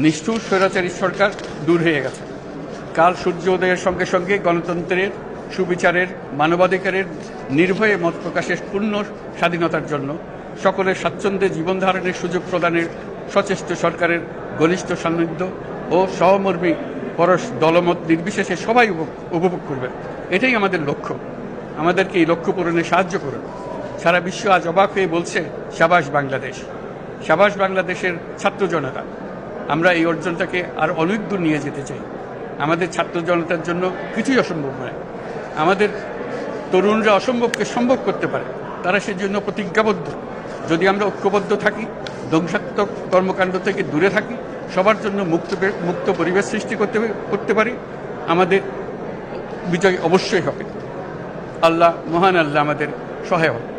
নিষ্ঠুর স্বৈরাচারী সরকার দূর হয়ে গেছে। কাল সূর্য উদয়ের সঙ্গে সঙ্গে গণতন্ত্রের, সুবিচারের, মানবাধিকারের, নির্ভয়ে মত প্রকাশের পূর্ণ স্বাধীনতার জন্য সকলের স্বাচ্ছন্দ্যে জীবন ধারণের সুযোগ প্রদানের সচেষ্ট সরকারের ঘনিষ্ঠ সান্নিধ্য ও সহমর্মী পরশ দলমত নির্বিশেষে সবাই উপভোগ করবেন। এটাই আমাদের লক্ষ্য। আমাদেরকে এই লক্ষ্য পূরণে সাহায্য করুন। সারা বিশ্ব আজ অবাক হয়ে বলছে, সাবাস বাংলাদেশ, সাবাস বাংলাদেশের ছাত্র জনতা। আমরা এই অর্জনটাকে আর অনেক দূর নিয়ে যেতে চাই। আমাদের ছাত্র জনতার জন্য কিছুই অসম্ভব নয়। আমাদের তরুণরা অসম্ভবকে সম্ভব করতে পারে, তারা সেজন্য প্রতিজ্ঞাবদ্ধ। যদি আমরা ঐক্যবদ্ধ থাকি, ধ্বংসাত্মক কর্মকাণ্ড থেকে দূরে থাকি, সবার জন্য মুক্ত পরিবেশ সৃষ্টি করতে পারি, আমাদের বিজয় অবশ্যই হবে। আল্লাহ, মহান আল্লাহ আমাদের সহায় হবে।